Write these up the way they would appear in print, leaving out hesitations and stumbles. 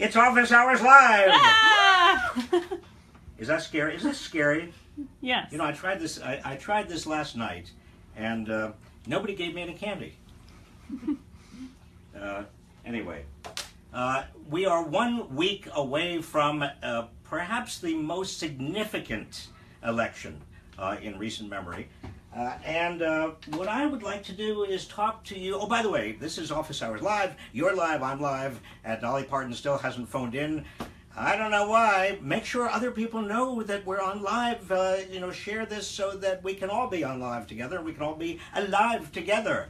It's Office Hours Live! Ah! Is that scary? Is this scary? Yes. You know, I tried this last night, and nobody gave me any candy. Anyway, we are 1 week away from perhaps the most significant election in recent memory. And what I would like to do is talk to you. Oh, by the way, this is Office Hours Live. You're live, I'm live, and Dolly Parton still hasn't phoned in. I don't know why. Make sure other people know that we're on live. Share this so that we can all be on live together. We can all be alive together.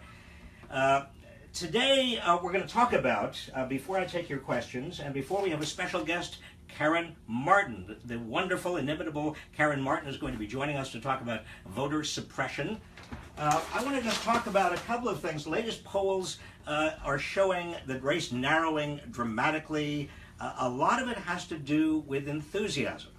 Today, we're going to talk about, before I take your questions, and before we have a special guest, Karen Martin. The wonderful, inimitable Karen Martin is going to be joining us to talk about voter suppression. I wanted to talk about a couple of things. The latest polls are showing the race narrowing dramatically. A lot of it has to do with enthusiasm.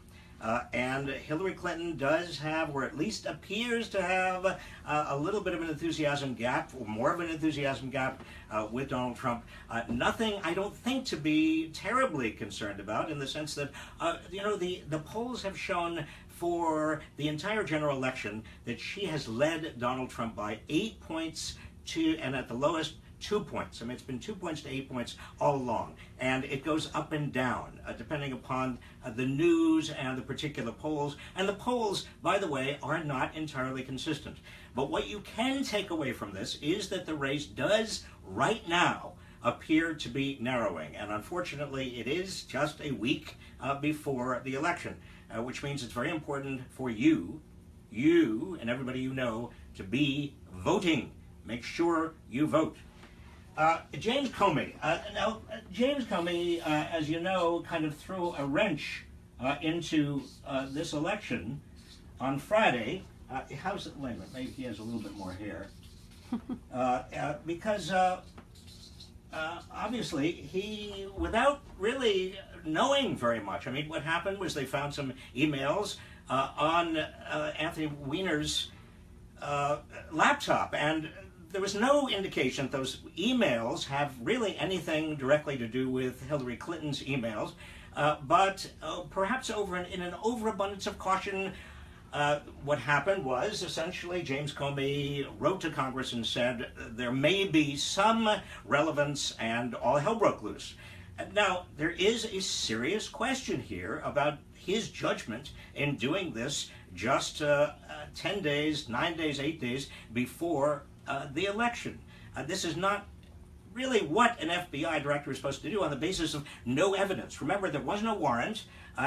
And Hillary Clinton does have, or at least appears to have, a little bit of an enthusiasm gap, or more of an enthusiasm gap with Donald Trump. Nothing, I don't think, to be terribly concerned about, in the sense that, the polls have shown for the entire general election that she has led Donald Trump by 8 points and at the lowest, 2 points. I mean, it's been 2 points to 8 points all along. And it goes up and down, depending upon the news and the particular polls. And the polls, by the way, are not entirely consistent. But what you can take away from this is that the race does, right now, appear to be narrowing. And unfortunately, it is just a week before the election, which means it's very important for you and everybody you know, to be voting. Make sure you vote. James Comey. James Comey, as you know, kind of threw a wrench into this election on Friday. How's it? Wait a minute, maybe he has a little bit more hair. Because obviously he, without really knowing very much, I mean, what happened was they found some emails on Anthony Weiner's laptop, and there was no indication that those emails have really anything directly to do with Hillary Clinton's emails, but perhaps in an overabundance of caution, what happened was essentially James Comey wrote to Congress and said there may be some relevance, and all hell broke loose. Now, there is a serious question here about his judgment in doing this just 10 days, 9 days, 8 days before the election. This is not really what an FBI director is supposed to do on the basis of no evidence. Remember, there was no warrant.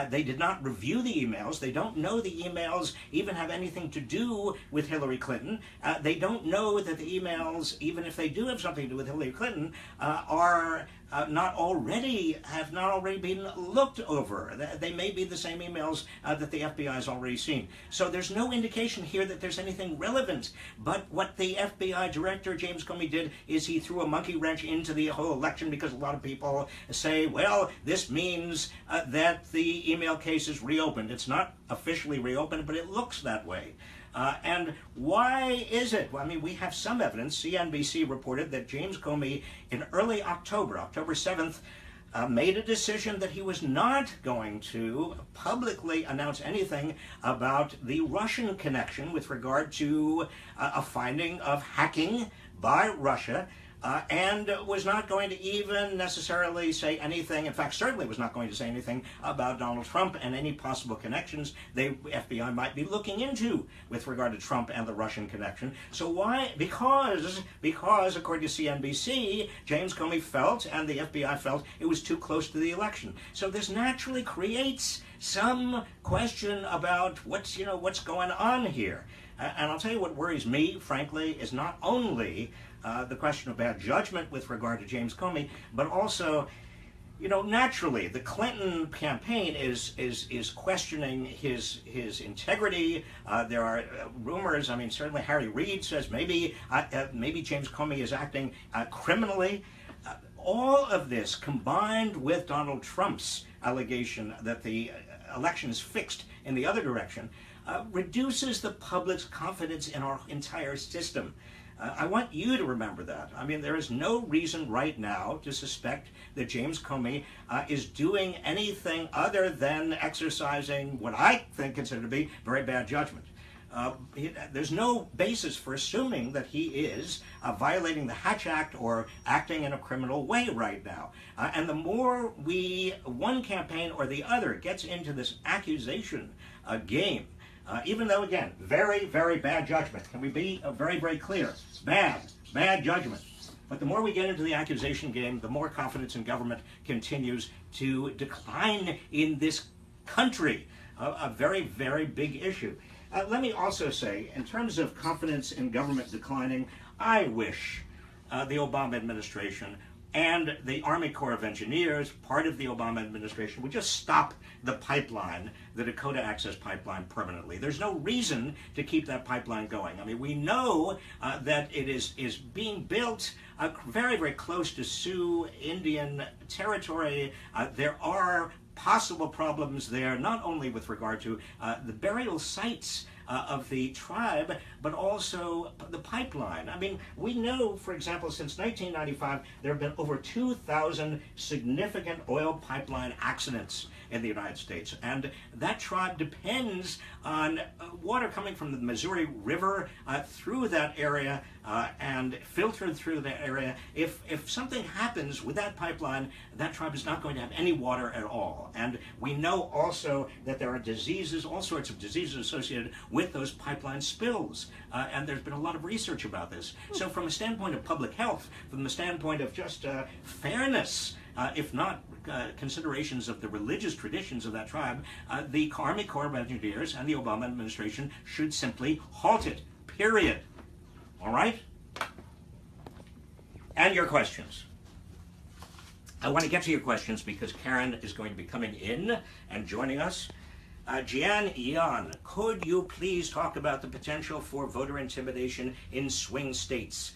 They did not review the emails. They don't know the emails even have anything to do with Hillary Clinton. They don't know that the emails, even if they do have something to do with Hillary Clinton, have not already been looked over. They may be the same emails that the FBI has already seen. So there's no indication here that there's anything relevant. But what the FBI director, James Comey, did is he threw a monkey wrench into the whole election, because a lot of people say, well, this means that the email case is reopened. It's not officially reopened, but it looks that way. And why is it? Well, I mean, we have some evidence. CNBC reported that James Comey, in early October 7th, made a decision that he was not going to publicly announce anything about the Russian connection with regard to a finding of hacking by Russia, and was not going to even necessarily say anything, in fact, certainly was not going to say anything about Donald Trump and any possible connections the FBI might be looking into with regard to Trump and the Russian connection. So why? Because according to CNBC, James Comey felt, and the FBI felt, it was too close to the election. So this naturally creates some question about what's going on here. And I'll tell you what worries me, frankly, is not only the question of bad judgment with regard to James Comey, but also, naturally, the Clinton campaign is questioning his integrity. There are rumors. I mean, certainly Harry Reid says maybe James Comey is acting criminally. All of this, combined with Donald Trump's allegation that the election is fixed in the other direction, reduces the public's confidence in our entire system. I want you to remember that. I mean, there is no reason right now to suspect that James Comey is doing anything other than exercising what I consider to be very bad judgment. There's no basis for assuming that he is violating the Hatch Act or acting in a criminal way right now. And the more one campaign or the other gets into this accusation game, even though, again, very, very bad judgment. Can we be very, very clear? Bad judgment. But the more we get into the accusation game, the more confidence in government continues to decline in this country. A very, very big issue. Let me also say, in terms of confidence in government declining, I wish the Obama administration and the Army Corps of Engineers, part of the Obama administration, would just stop the pipeline, the Dakota Access Pipeline, permanently. There's no reason to keep that pipeline going. I mean, we know that it is being built very, very close to Sioux Indian territory. There are possible problems there, not only with regard to the burial sites of the tribe, but also the pipeline. I mean, we know, for example, since 1995, there have been over 2,000 significant oil pipeline accidents in the United States. And that tribe depends on water coming from the Missouri River through that area and filtered through that area. If something happens with that pipeline, that tribe is not going to have any water at all. And we know also that there are diseases, all sorts of diseases associated with those pipeline spills. And there's been a lot of research about this. So from a standpoint of public health, from the standpoint of just fairness, if not considerations of the religious traditions of that tribe, the Army Corps of Engineers and the Obama administration should simply halt it, period. All right? And your questions. I want to get to your questions because Karen is going to be coming in and joining us. Jian Yan, could you please talk about the potential for voter intimidation in swing states?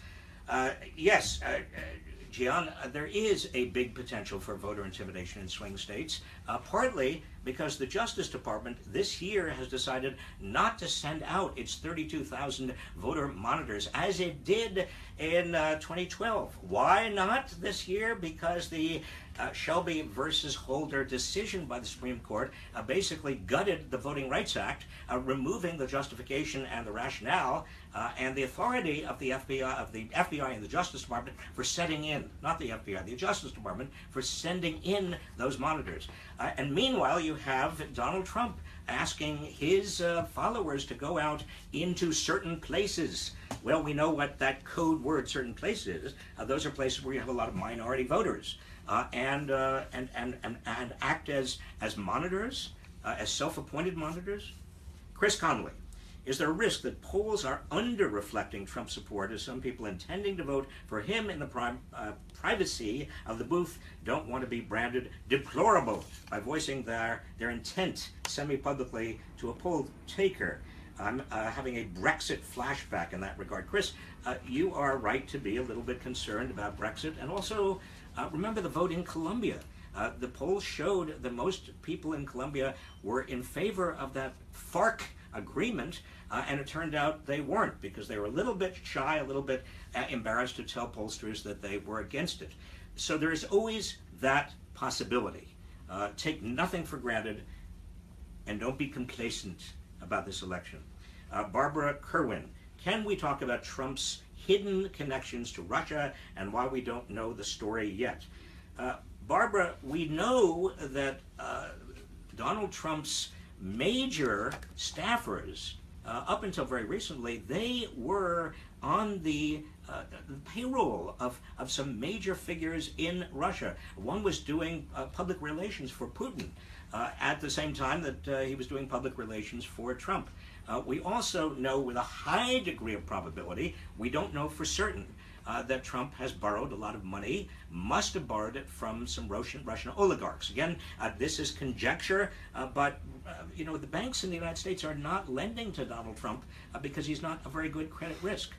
Yes, Jian, there is a big potential for voter intimidation in swing states, partly because the Justice Department this year has decided not to send out its 32,000 voter monitors as it did in 2012. Why not this year? Because the Shelby versus Holder decision by the Supreme Court basically gutted the Voting Rights Act, removing the justification and the rationale and the authority of the FBI and the Justice Department for sending in, not the FBI, the Justice Department for sending in those monitors. And meanwhile, you have Donald Trump asking his followers to go out into certain places. Well, we know what that code word, certain places, is. Those are places where you have a lot of minority voters. And act as monitors, as self-appointed monitors. Chris Conley, is there a risk that polls are under-reflecting Trump support as some people intending to vote for him in the privacy of the booth don't want to be branded deplorable by voicing their intent semi-publicly to a poll taker? I'm having a Brexit flashback in that regard. Chris, you are right to be a little bit concerned about Brexit, and also remember the vote in Colombia. The polls showed that most people in Colombia were in favor of that FARC agreement, and it turned out they weren't because they were a little bit shy, a little bit embarrassed to tell pollsters that they were against it. So there is always that possibility. Take nothing for granted and don't be complacent about this election. Barbara Kerwin, can we talk about Trump's hidden connections to Russia and why we don't know the story yet? Barbara, we know that Donald Trump's major staffers, up until very recently, they were on the payroll of some major figures in Russia. One was doing public relations for Putin at the same time that he was doing public relations for Trump. We also know with a high degree of probability, we don't know for certain, that Trump has borrowed a lot of money, must have borrowed it from some Russian oligarchs. Again, this is conjecture, but you know, the banks in the United States are not lending to Donald Trump because he's not a very good credit risk.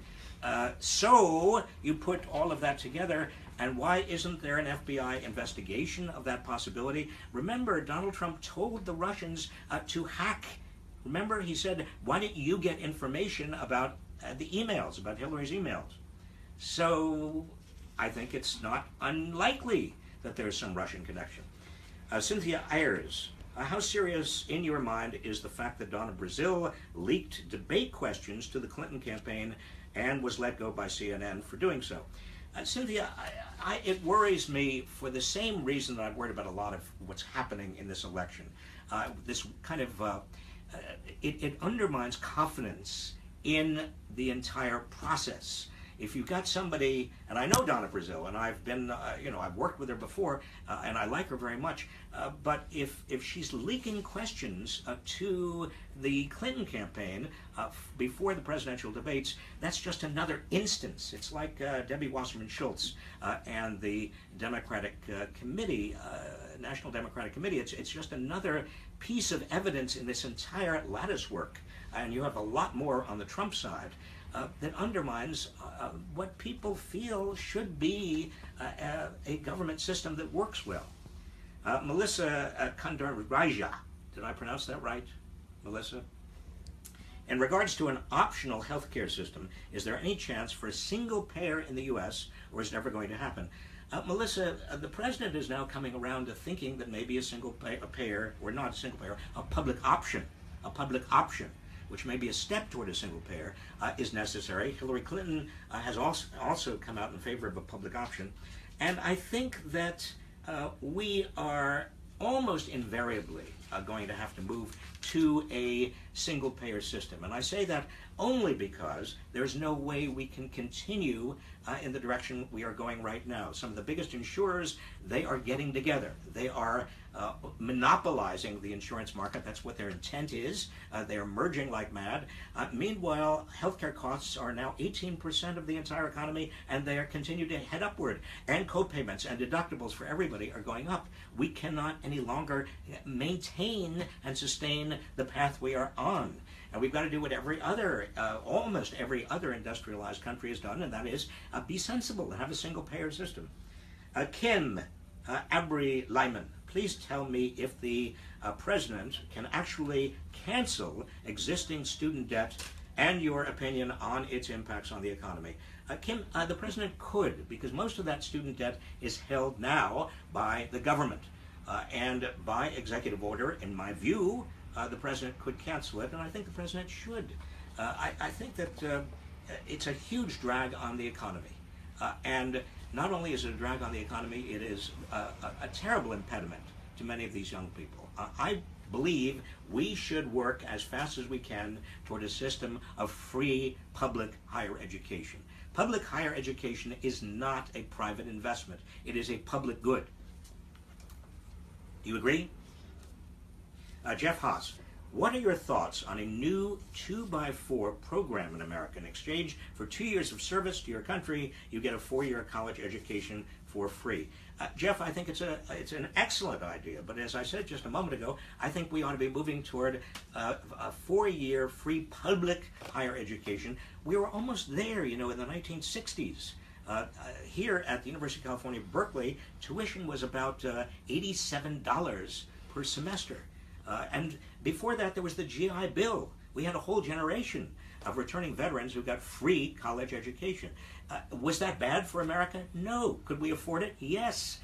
So you put all of that together, and why isn't there an FBI investigation of that possibility? Remember, Donald Trump told the Russians to hack. Remember, he said, why don't you get information about the emails, about Hillary's emails. So I think it's not unlikely that there's some Russian connection. Cynthia Ayers, how serious in your mind is the fact that Donna Brazile leaked debate questions to the Clinton campaign and was let go by CNN for doing so? Cynthia, it worries me for the same reason that I've worried about a lot of what's happening in this election. This kind of, it undermines confidence in the entire process. If you've got somebody, and I know Donna Brazile, and I've been, I've worked with her before, and I like her very much, but if she's leaking questions to the Clinton campaign before the presidential debates, that's just another instance. It's like Debbie Wasserman Schultz and the Democratic Committee, National Democratic Committee. It's just another piece of evidence in this entire lattice work, and you have a lot more on the Trump side. That undermines what people feel should be a government system that works well. Melissa Kandaraja, did I pronounce that right, Melissa? In regards to an optional health care system, is there any chance for a single payer in the U.S., or is it never going to happen? Melissa, the president is now coming around to thinking that maybe a single payer, or not a single payer, a public option, which may be a step toward a single payer, is necessary. Hillary Clinton has also come out in favor of a public option. And I think that we are almost invariably going to have to move to a single payer system. And I say that only because there's no way we can continue in the direction we are going right now. Some of the biggest insurers, they are getting together. They are monopolizing the insurance market. That's what their intent is. They are merging like mad. Meanwhile, healthcare costs are now 18% of the entire economy, and they are continuing to head upward. And co-payments and deductibles for everybody are going up. We cannot any longer maintain and sustain the path we are on. And we've got to do what almost every other industrialized country has done, and that is be sensible and have a single payer system. Kim Abri-Lyman, please tell me if the president can actually cancel existing student debt and your opinion on its impacts on the economy. Kim, the president could, because most of that student debt is held now by the government. And by executive order, in my view, the president could cancel it, and I think the president should. I think that it's a huge drag on the economy. And not only is it a drag on the economy, it is a terrible impediment to many of these young people. I believe we should work as fast as we can toward a system of free public higher education. Public higher education is not a private investment. It is a public good. Do you agree? Jeff Haas, what are your thoughts on a new 2x4 program in America? In exchange for 2 years of service to your country, you get a 4-year college education for free. Jeff, I think it's an excellent idea, but as I said just a moment ago, I think we ought to be moving toward a 4-year free public higher education. We were almost there, in the 1960s. Here at the University of California, Berkeley, tuition was about $87 per semester. And before that, there was the GI Bill. We had a whole generation of returning veterans who got free college education. Was that bad for America? No. Could we afford it? Yes.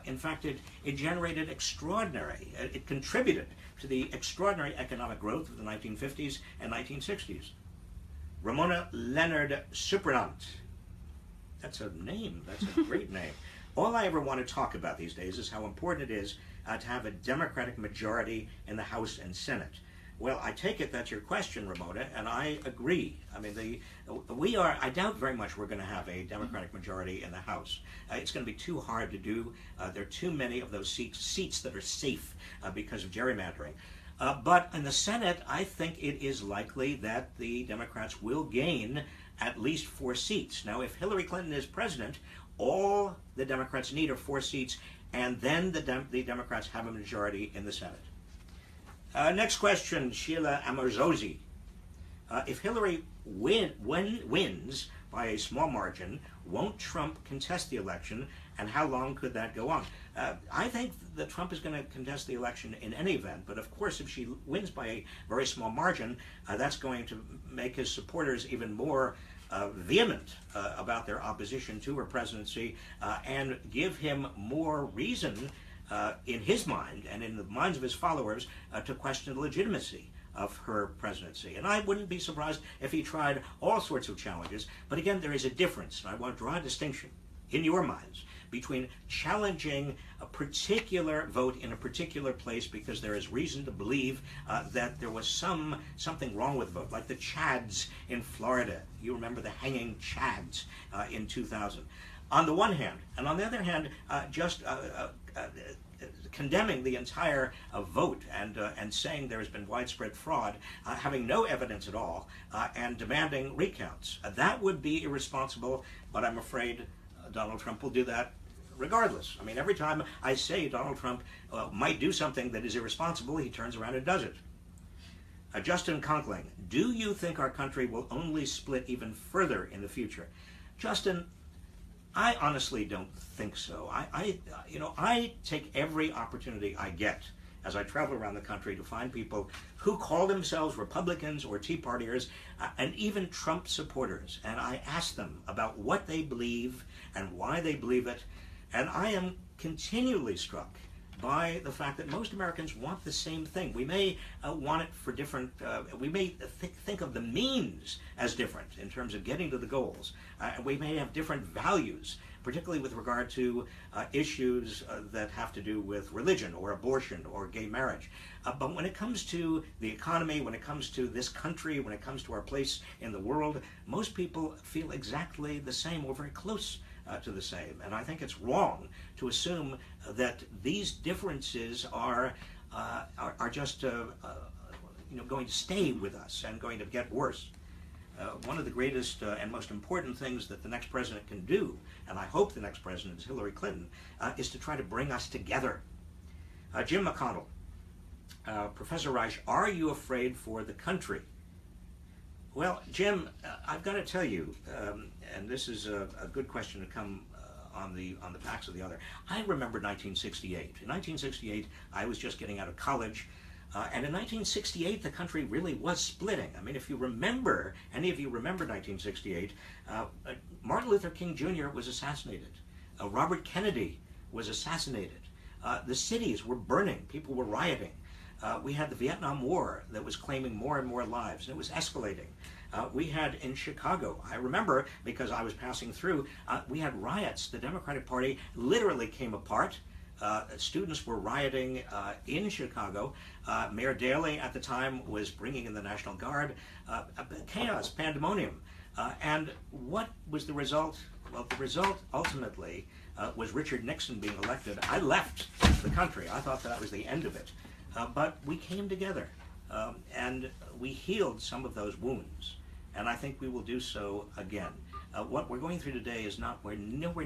In fact, it generated it contributed to the extraordinary economic growth of the 1950s and 1960s. Ramona Leonard Supernant. That's a name. That's a great name. All I ever want to talk about these days is how important it is to have a Democratic majority in the House and Senate. Well, I take it that's your question, Ramona, and I agree. I mean, I doubt very much we're going to have a Democratic majority in the House. It's going to be too hard to do. There are too many of those seats that are safe because of gerrymandering. But in the Senate, I think it is likely that the Democrats will gain at least 4 seats. Now, if Hillary Clinton is president, all the Democrats need are 4 seats, and then the Democrats have a majority in the Senate. Next question, Sheila Amorzosi. If Hillary wins, by a small margin. Won't Trump contest the election, and how long could that go on? I think that Trump is going to contest the election in any event, but of course if she wins by a very small margin, that's going to make his supporters even more vehement about their opposition to her presidency, and give him more reason in his mind and in the minds of his followers to question the legitimacy of her presidency. And I wouldn't be surprised if he tried all sorts of challenges, but again, there is a difference, and I want to draw a distinction in your minds between challenging a particular vote in a particular place because there is reason to believe that there was something wrong with the vote, like the Chads in Florida. You remember the hanging Chads in 2000. On the one hand, and on the other hand, just condemning the entire vote and saying there has been widespread fraud, having no evidence at all, and demanding recounts. That would be irresponsible, but I'm afraid Donald Trump will do that regardless. I mean, every time I say Donald Trump might do something that is irresponsible, he turns around and does it. Justin Conkling, do you think our country will only split even further in the future? Justin, I honestly don't think so. I take every opportunity I get as I travel around the country to find people who call themselves Republicans or Tea Partiers, and even Trump supporters, and I ask them about what they believe and why they believe it, and I am continually struck by the fact that most Americans want the same thing. We may want it for different, we may think of the means as different in terms of getting to the goals. We may have different values, particularly with regard to issues that have to do with religion or abortion or gay marriage. But when it comes to the economy, when it comes to this country, when it comes to our place in the world, most people feel exactly the same or very close to the same. And I think it's wrong to assume that these differences are just going to stay with us and going to get worse. One of the greatest and most important things that the next president can do, and I hope the next president is Hillary Clinton, is to try to bring us together. Jim McConnell, Professor Reich, are you afraid for the country? Well, Jim, I've got to tell you, and this is a good question to come on the backs of the other. I remember 1968. In 1968, I was just getting out of college. And in 1968, the country really was splitting. I mean, if you remember, any of you remember 1968, Martin Luther King Jr. was assassinated. Robert Kennedy was assassinated. The cities were burning. People were rioting. We had the Vietnam War that was claiming more and more lives, and it was escalating. We had in Chicago, I remember because I was passing through, we had riots. The Democratic Party literally came apart. Students were rioting in Chicago. Mayor Daley at the time was bringing in the National Guard. Chaos, pandemonium. And what was the result? Well, the result ultimately was Richard Nixon being elected. I left the country. I thought that was the end of it. But we came together and we healed some of those wounds. And I think we will do so again. What we're going through today is nowhere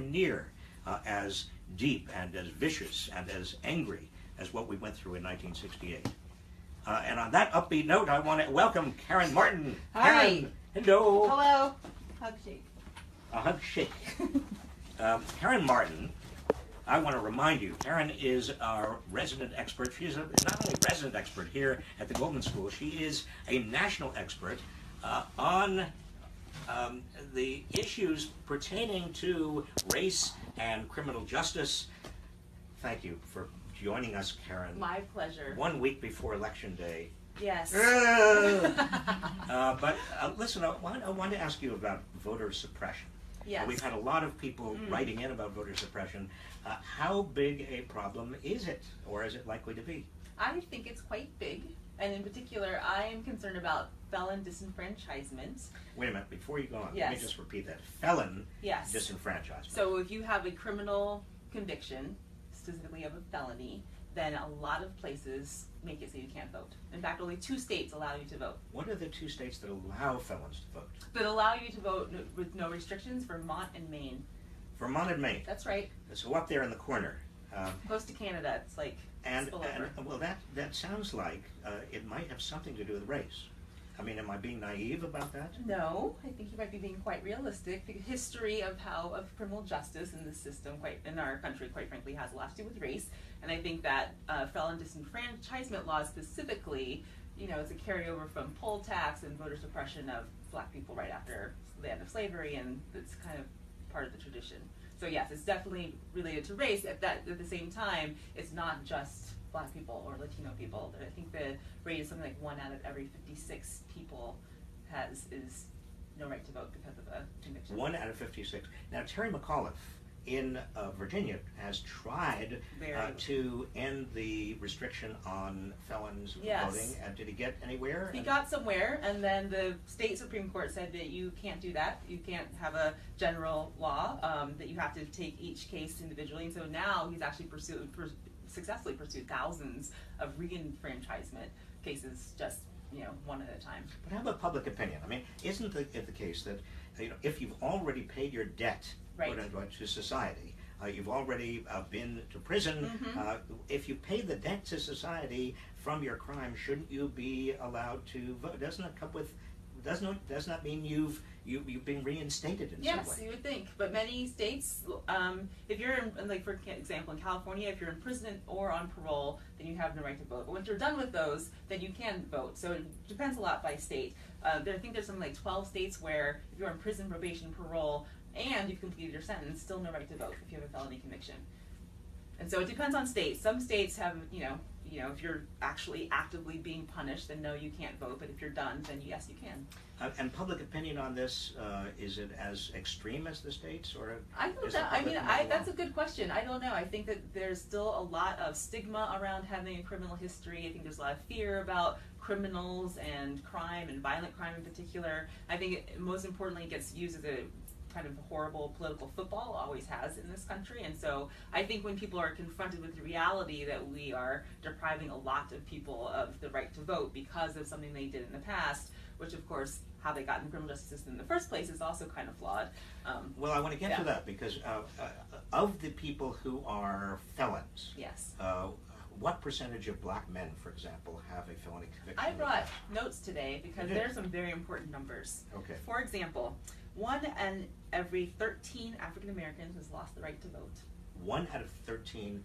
near as deep and as vicious and as angry as what we went through in 1968. And on that upbeat note, I want to welcome Karen Martin. Hi. Karen, hello. Hello. Hug shake. A hug shake. Karen Martin, I want to remind you, Karen is our resident expert. She is not only a resident expert here at the Goldman School, she is a national expert on the issues pertaining to race and criminal justice. Thank you for joining us, Karen. My pleasure. 1 week before Election Day. Yes. But listen, I want to ask you about voter suppression. Yes. We've had a lot of people writing in about voter suppression. How big a problem is it, or is it likely to be? I think it's quite big, and in particular, I am concerned about felon disenfranchisement. Wait a minute, before you go on, Yes. let me just repeat that. Felon Yes. disenfranchisement. So if you have a criminal conviction, specifically of a felony, then a lot of places make it so you can't vote. In fact, only 2 states allow you to vote. What are the 2 states that allow felons to vote? That allow you to vote with no restrictions: Vermont and Maine. Vermont and Maine. That's right. So up there in the corner. Close to Canada, it's like And spill over. well, that sounds like it might have something to do with race. I mean, am I being naive about that? No, I think you might be being quite realistic. The history of criminal justice in the system, in our country, quite frankly, has a lot to do with race. And I think that felon disenfranchisement laws specifically, it's a carryover from poll tax and voter suppression of black people right after the end of slavery, and it's kind of part of the tradition. So yes, it's definitely related to race. At the same time, it's not just black people or Latino people. I think the rate is something like 1 out of every 56 people is no right to vote because of a conviction. 1 out of 56. Now, Terry McAuliffe in Virginia has tried to end the restriction on felons voting. Did he get anywhere? He got somewhere, and then the state Supreme Court said that you can't do that. You can't have a general law, that you have to take each case individually. And so now he's actually successfully pursued thousands of re-enfranchisement cases, just one at a time. But how about public opinion? I mean, isn't it the case that if you've already paid your debt to society, you've already been to prison, if you pay the debt to society from your crime, shouldn't you be allowed to vote? Doesn't that mean you've been reinstated in some way? Yes, you would think. But many states, if you're for example, in California, if you're in prison or on parole, then you have no right to vote. But once you're done with those, then you can vote. So it depends a lot by state. I think there's something like 12 states where if you're in prison, probation, parole, and you've completed your sentence, still no right to vote if you have a felony conviction. And so it depends on states. Some states have, if you're actually actively being punished, then no, you can't vote. But if you're done, then yes, you can. And public opinion on this, is it as extreme as the states, or? I don't know. That's a good question. I don't know. I think that there's still a lot of stigma around having a criminal history. I think there's a lot of fear about criminals and crime, and violent crime in particular. I think most importantly, it gets used as a kind of horrible political football, always has in this country. And so I think when people are confronted with the reality that we are depriving a lot of people of the right to vote because of something they did in the past, which of course how they got in the criminal justice system in the first place is also kind of flawed. Well, I want to get to that because of the people who are felons, yes. What percentage of black men, for example, have a felony conviction? I brought notes today because there's some very important numbers. Okay. For example, 1 in every 13 African Americans has lost the right to vote. 1 out of 13,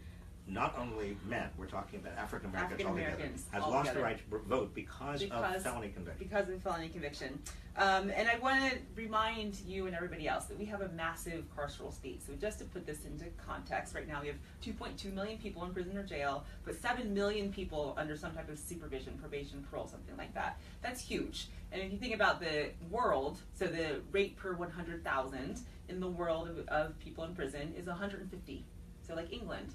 not only men, we're talking about African Americans has all lost together. the right to vote because of felony conviction. Because of felony conviction. And I want to remind you and everybody else that we have a massive carceral state. So just to put this into context, right now we have 2.2 million people in prison or jail, but 7 million people under some type of supervision, probation, parole, something like that. That's huge. And if you think about the world, so the rate per 100,000 in the world of people in prison is 150. So like England,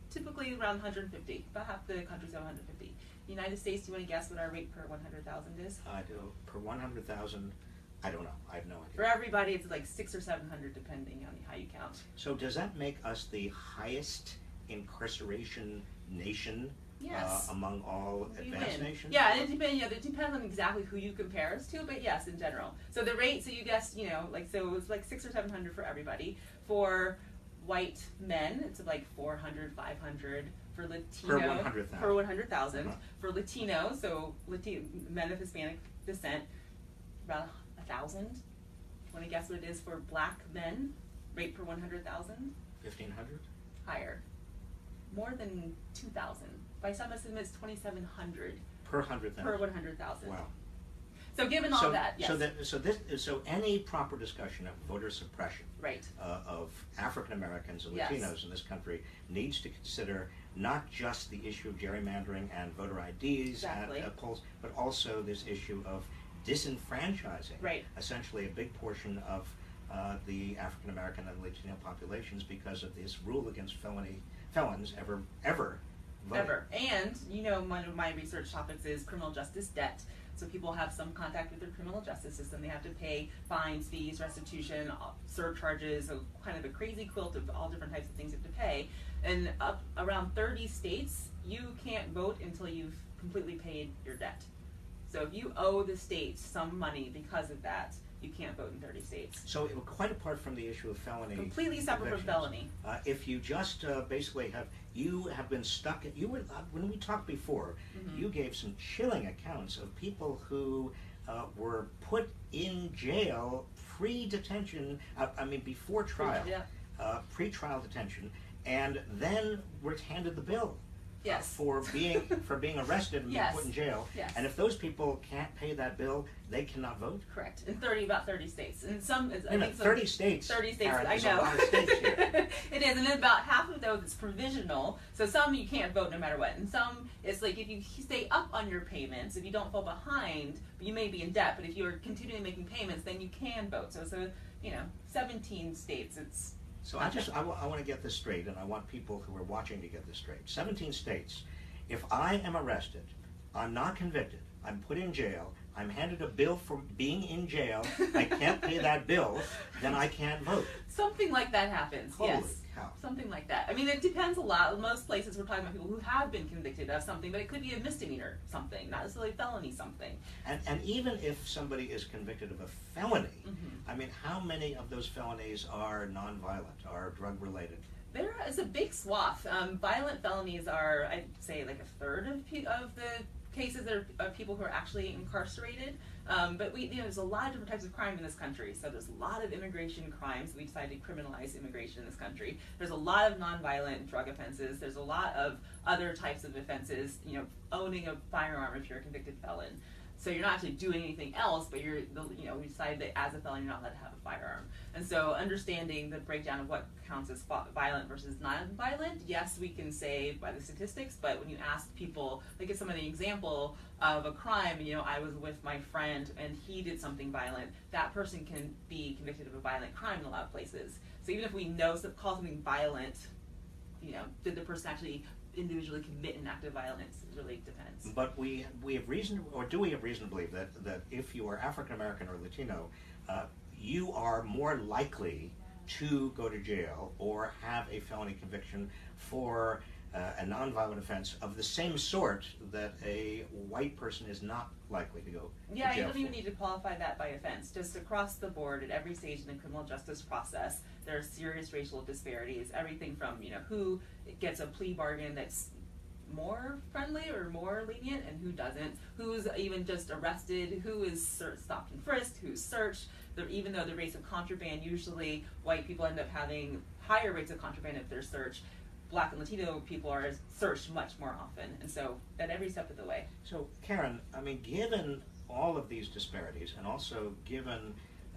typically around 150. About half the country's at 150. United States, do you want to guess what our rate per 100,000 is? Per 100,000, I don't know. I have no idea. For everybody, it's like 600 or 700, depending on how you count. So does that make us the highest incarceration nation? Yes. Among all advanced nations? Yeah, and it depends on exactly who you compare us to, but yes, in general. So the rate, so you guessed, so it was like 600 or 700 for everybody. For white men, it's like 400, 500. For Latino, per 100,000. For Latino, so men of Hispanic descent, about 1,000. Want to guess what it is for black men? Rate per 100,000? 1,500? Higher. More than 2,000. By some estimates, 2,700 per 100,000. Per 100,000. Wow. So given all that, yes. So any proper discussion of voter suppression, right, of African Americans and yes. Latinos in this country needs to consider not just the issue of gerrymandering and voter IDs exactly. and polls, but also this issue of disenfranchising, right. essentially a big portion of the African American and Latino populations because of this rule against felons ever voting. Ever. And one of my research topics is criminal justice debt. So people have some contact with their criminal justice system. They have to pay fines, fees, restitution, surcharges, kind of a crazy quilt of all different types of things you have to pay. And up around 30 states, you can't vote until you've completely paid your debt. So if you owe the state some money because of that, you can't vote in 30 states. So quite apart from the issue of felony, completely separate from felony. If you just basically have been stuck. When we talked before, you gave some chilling accounts of people who were put in jail pre-detention, before trial, Yeah. Pre-trial detention, and then were handed the bill. Yes. For being arrested and Yes. being put in jail. Yes. And if those people can't pay that bill, they cannot vote. Correct. In about 30 states. And some, I No, think some, 30 states. 30 states, Karen, I there's know. a lot of states here. It is, and about half of those it's provisional. So some you can't vote no matter what. And some it's like if you stay up on your payments, if you don't fall behind, you may be in debt, but if you're continuing making payments, then you can vote. So 17 states, it's So I want to get this straight, and I want people who are watching to get this straight. 17 states. If I am arrested, I'm not convicted, I'm put in jail, I'm handed a bill for being in jail, I can't pay that bill, then I can't vote. something like that happens. Holy Yes. cow. Something like that. I mean, it depends a lot. Most places we're talking about people who have been convicted of something, but it could be a misdemeanor something, not necessarily felony something. And even if somebody is convicted of a felony, Mhm. how many of those felonies are nonviolent, are drug-related? There is a big swath. Violent felonies are, I'd say, like a third of the cases that are of people who are actually incarcerated. But there's a lot of different types of crime in this country. So there's a lot of immigration crimes. We decided to criminalize immigration in this country. There's a lot of nonviolent drug offenses. There's a lot of other types of offenses. Owning a firearm if you're a convicted felon. So you're not actually doing anything else, but we decided that as a felon you're not allowed to have a firearm. And so understanding the breakdown of what counts as violent versus non-violent, yes, we can say by the statistics, but when you ask people, like if somebody example of a crime, I was with my friend and he did something violent, that person can be convicted of a violent crime in a lot of places. So even if we call something violent, did the person actually individually commit an act of violence? It really depends. But we have reason, or do we have reason to believe that if you are African American or Latino, you are more likely to go to jail or have a felony conviction for a nonviolent offense of the same sort that a white person is not likely to go Yeah, to you jail don't even for? need to qualify that by offense. Just across the board, at every stage in the criminal justice process, there are serious racial disparities. Everything from who gets a plea bargain that's more friendly or more lenient, and who doesn't. Who's even just arrested? Who is stopped and frisked? Who's searched? Even though the rates of contraband, usually white people end up having higher rates of contraband if they're searched. Black and Latino people are searched much more often, and so at every step of the way. So, Karen, given all of these disparities, and also given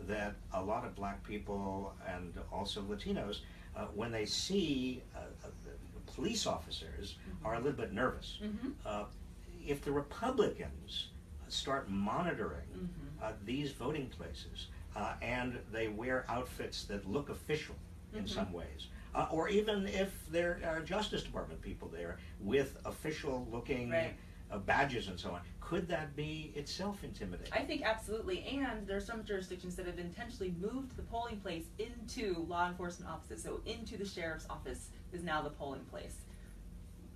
that a lot of black people and also Latinos, when they see police officers, are a little bit nervous. If the Republicans start monitoring these voting places, and they wear outfits that look official in some ways, or even if there are Justice Department people there with official-looking badges and so on, could that be itself intimidating? I think absolutely, and there are some jurisdictions that have intentionally moved the polling place into law enforcement offices, so into the sheriff's office is now the polling place.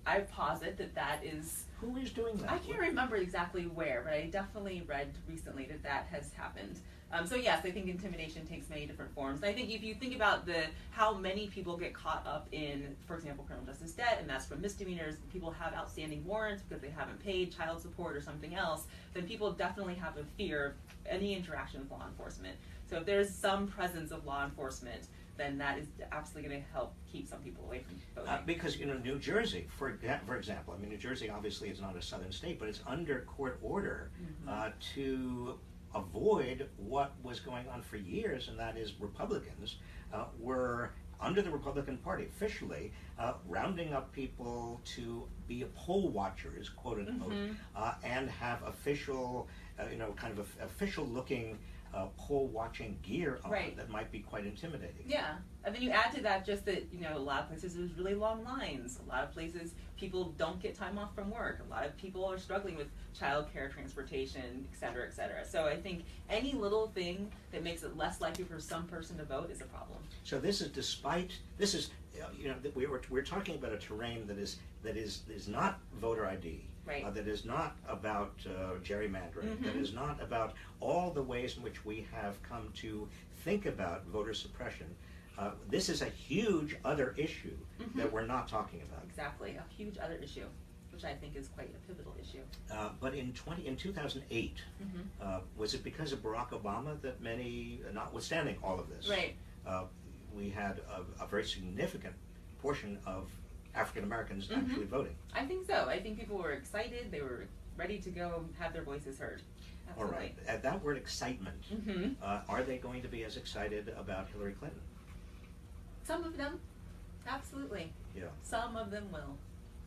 I posit that is... Who is doing that? I can't remember exactly where, but I definitely read recently that has happened. So yes, I think intimidation takes many different forms. And I think if you think about how many people get caught up in, for example, criminal justice debt, and that's from misdemeanors, people have outstanding warrants because they haven't paid child support or something else, then people definitely have a fear of any interaction with law enforcement. So if there's some presence of law enforcement, then that is absolutely going to help keep some people away from voting. Because New Jersey, for example, New Jersey obviously is not a southern state, but it's under court order to avoid what was going on for years, and that is Republicans were under the Republican Party officially rounding up people to be poll watchers, quote unquote, and have official, kind of official looking poll watching gear on that might be quite intimidating. Yeah, and then you add to that just that, a lot of places there's really long lines. A lot of places people don't get time off from work. A lot of people are struggling with childcare, transportation, et cetera, et cetera. So I think any little thing that makes it less likely for some person to vote is a problem. So this is we're talking about a terrain that is not voter ID. Right. That is not about gerrymandering, that is not about all the ways in which we have come to think about voter suppression. This is a huge other issue that we're not talking about. Exactly, a huge other issue. which I think is quite a pivotal issue. But in 2008, was it because of Barack Obama that many, notwithstanding all of this, Right. we had a very significant portion of African Americans actually voting? I think so. I think people were excited. They were ready to go have their voices heard. Absolutely. All right. At that word excitement, are they going to be as excited about Hillary Clinton? Some of them, absolutely. Yeah. Some of them will.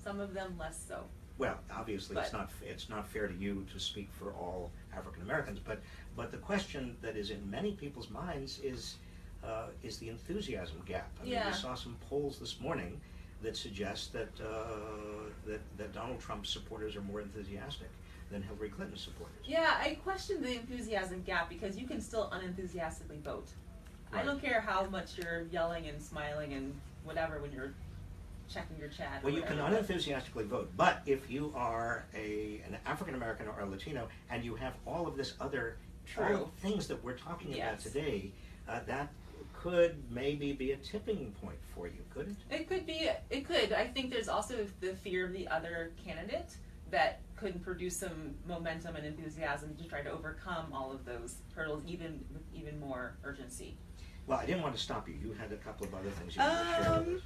Some of them less so. Well, obviously, But- it's not fair to you to speak for all African Americans, but the question that is in many people's minds is the enthusiasm gap. I mean, Yeah. we saw some polls this morning that suggest that that Donald Trump's supporters are more enthusiastic than Hillary Clinton's supporters. Yeah, I question the enthusiasm gap because you can still unenthusiastically vote. I Right. don't care how much you're yelling and smiling and whatever when you're checking your chat. or Well, you can whatever. unenthusiastically vote, but if you are an African American or a Latino and you have all of this other True. all things that we're talking about Yes. today, that could maybe be a tipping point for you, could it? It could be. It could. I think there's also the fear of the other candidate that could produce some momentum and enthusiasm to try to overcome all of those hurdles, even with even more urgency. Well, I didn't want to stop you. You had a couple of other things you wanted to share with us.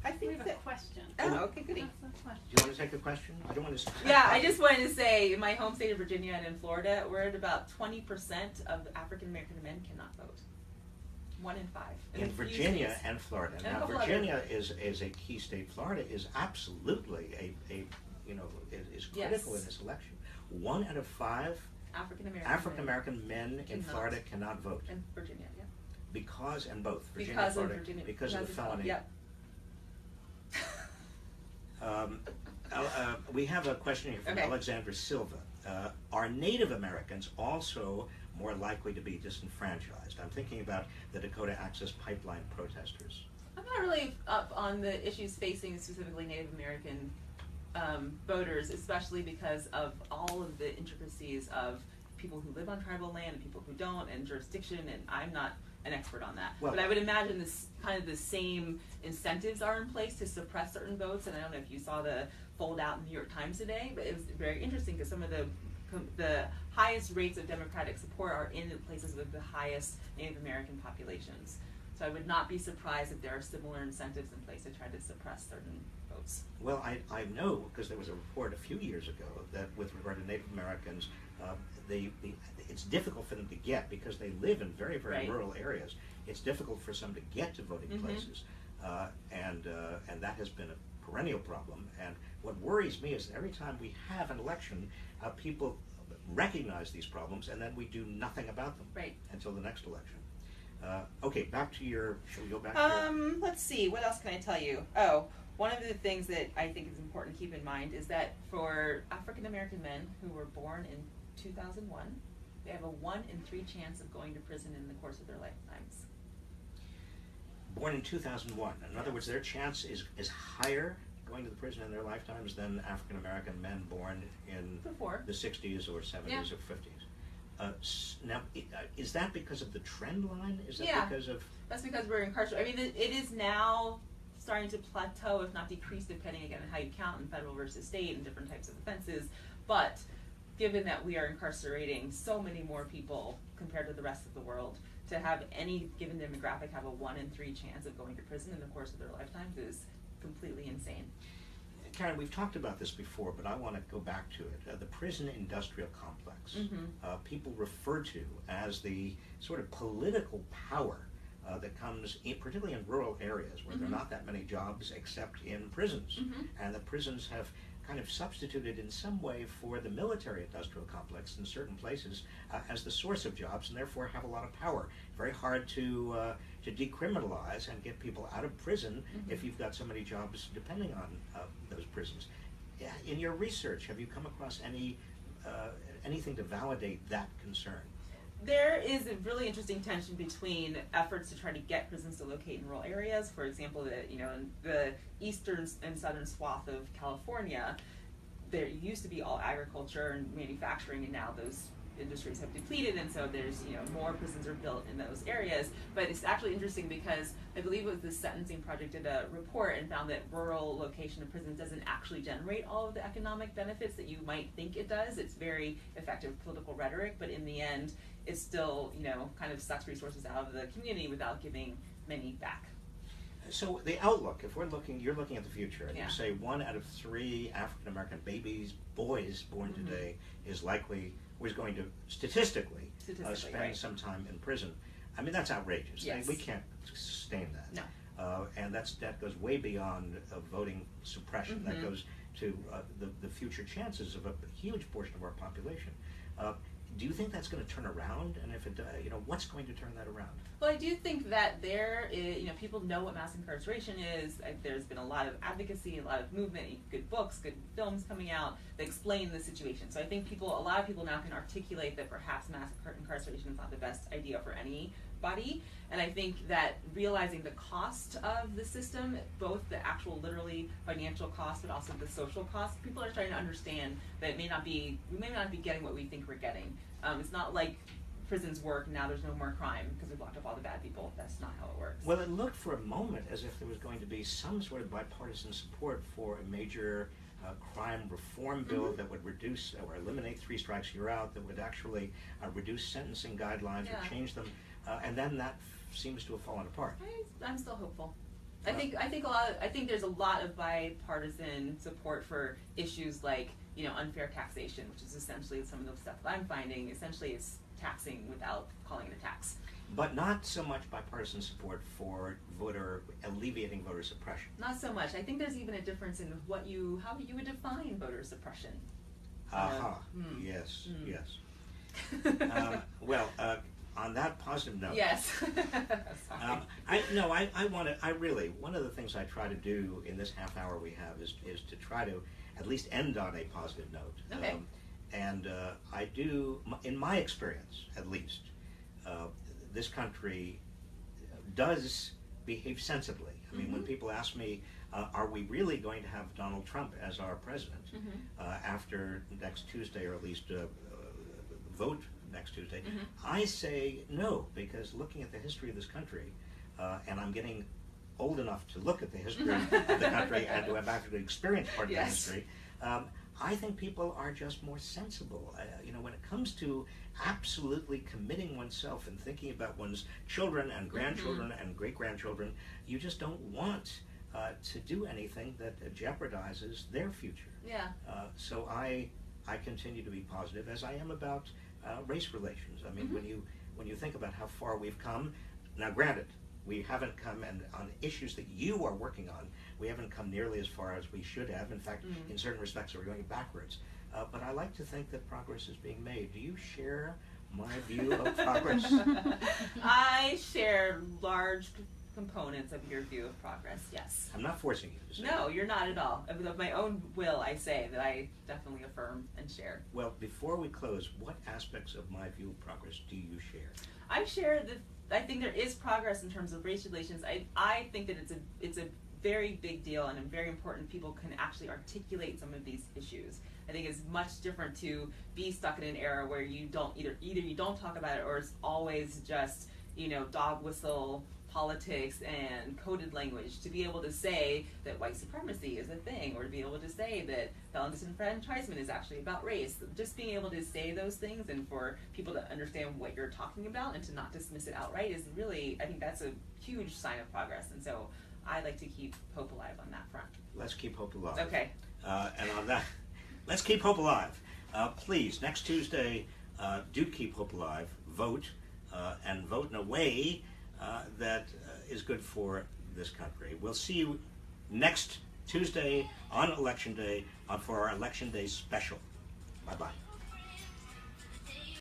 I We think have a that. question. Oh, okay, goody. That's a question. Do you want to take a question? I don't want to. Yeah, I just wanted to say, in my home state of Virginia and in Florida, we're at about 20% of African American men cannot vote. 1 in 5. In a few Virginia states. and Florida. And a Now, couple Virginia is a key state. Florida is absolutely is critical Yes. in this election. 1 out of 5 African American. African American men in Cannot. Florida cannot vote In Virginia, yeah. because both Virginia Because and Florida of Virginia. because of the felony. Yep. We have a question here from Okay. Alexandra Silva. Are Native Americans also more likely to be disenfranchised? I'm thinking about the Dakota Access Pipeline protesters. I'm not really up on the issues facing specifically Native American voters, especially because of all of the intricacies of people who live on tribal land and people who don't, and jurisdiction, and I'm not an expert on that. Well- but I would imagine this kind of the same incentives are in place to suppress certain votes, and I don't know if you saw the fold out in the New York Times today, but it was very interesting because some of the highest rates of Democratic support are in the places with the highest Native American populations. So I would not be surprised if there are similar incentives in place to try to suppress certain votes. Well, I know because there was a report a few years ago that with regard to Native Americans, it's difficult for them to get because they live in very, very Right. rural areas. It's difficult for some to get to voting Mhm. places, and that has been a perennial problem. And what worries me is that every time we have an election, people recognize these problems and then we do nothing about them Right. until the next election. Okay, back to your. Shall we go back to your? Let's see, what else can I tell you? Oh, one of the things that I think is important to keep in mind is that for African American men who were born in 2001, they have a 1 in 3 chance of going to prison in the course of their lifetimes. Born in 2001. In other words, their chance is higher going to the prison in their lifetimes than African American men born in Before. the 60s or 70s or 50s. Now, is that because of the trend line? Is that Yeah. because of? That's because we're incarcerated. I mean, it is now starting to plateau, if not decrease, depending again on how you count in federal versus state and different types of offenses. But given that we are incarcerating so many more people compared to the rest of the world, to have any given demographic have a 1 in 3 chance of going to prison in the course of their lifetimes is completely insane. Karen, we've talked about this before, but I want to go back to it. The prison industrial complex, people refer to as the sort of political power that comes, particularly in rural areas where there are not that many jobs except in prisons. And the prisons have kind of substituted in some way for the military industrial complex in certain places as the source of jobs, and therefore have a lot of power. Very hard to decriminalize and get people out of prison if you've got so many jobs depending on those prisons. In your research, have you come across anything to validate that concern? There is a really interesting tension between efforts to try to get prisons to locate in rural areas. For example, in the eastern and southern swath of California, there used to be all agriculture and manufacturing, and now those industries have depleted, and so there's more prisons are built in those areas. But it's actually interesting because I believe it was the Sentencing Project did a report and found that rural location of prisons doesn't actually generate all of the economic benefits that you might think it does. It's very effective political rhetoric, but in the end, it still kind of sucks resources out of the community without giving many back. So the outlook, if you're looking at the future, and Yeah. you say 1 out of 3 African American boys born Mm-hmm. today was going to statistically spend right. some time in prison. I mean, that's outrageous. Yes. We can't sustain that. No. And that goes way beyond voting suppression. Mm-hmm. That goes to the future chances of a huge portion of our population. Do you think that's going to turn around? And if it does, what's going to turn that around? Well, I do think that there is, people know what mass incarceration is. There's been a lot of advocacy, a lot of movement, good books, good films coming out that explain the situation. So I think a lot of people now can articulate that perhaps mass incarceration is not the best idea for anybody. And I think that realizing the cost of the system, both the actual literally financial cost, but also the social cost, people are starting to understand that we may not be getting what we think we're getting. It's not like prisons work, now there's no more crime because we've locked up all the bad people. That's not how it works. Well, it looked for a moment as if there was going to be some sort of bipartisan support for a major crime reform bill Mm-hmm. that would reduce or eliminate 3 strikes you're out, that would actually reduce sentencing guidelines or Yeah. change them, and then that seems to have fallen apart. I'm still hopeful. I think there's a lot of bipartisan support for issues like unfair taxation, which is essentially some of the stuff that I'm finding. Essentially, it's taxing without calling it a tax. But not so much bipartisan support for alleviating voter suppression. Not so much. I think there's even a difference in how you would define voter suppression. Aha. Hmm. Yes. Hmm. Yes. Well, on that positive note. Yes. One of the things I try to do in this half hour we have is to try to at least end on a positive note. Okay. And I do, in my experience at least, this country does behave sensibly. I mean, when people ask me, are we really going to have Donald Trump as our president after next Tuesday, or at least vote next Tuesday, I say no, because looking at the history of this country, and I'm getting old enough to look at the history of the country and to have actually experienced part of the history, I think people are just more sensible. When it comes to absolutely committing oneself and thinking about one's children and grandchildren and great-grandchildren, you just don't want to do anything that jeopardizes their future. Yeah. So I continue to be positive, as I am about race relations. I mean, when you think about how far we've come, now granted, we haven't come, and on issues that you are working on, we haven't come nearly as far as we should have. In fact, in certain respects, we're going backwards. But I like to think that progress is being made. Do you share my view of progress? I share large components of your view of progress, yes. I'm not forcing you to say No, that. you're not at all. Of my own will, I say that I definitely affirm and share. Well, before we close, what aspects of my view of progress do you share? I share I think there is progress in terms of race relations. I think that it's a very big deal, and very important people can actually articulate some of these issues. I think it's much different to be stuck in an era where you don't either you don't talk about it, or it's always just dog whistle politics and coded language. To be able to say that white supremacy is a thing, or to be able to say that felon disenfranchisement is actually about race, just being able to say those things and for people to understand what you're talking about and to not dismiss it outright is really, I think that's a huge sign of progress. And so I like to keep hope alive on that front. Let's keep hope alive. Okay. And on that, let's keep hope alive. Please, next Tuesday, do keep hope alive. Vote, and vote in a way that is good for this country. We'll see you next Tuesday on Election Day for our Election Day special. Bye-bye.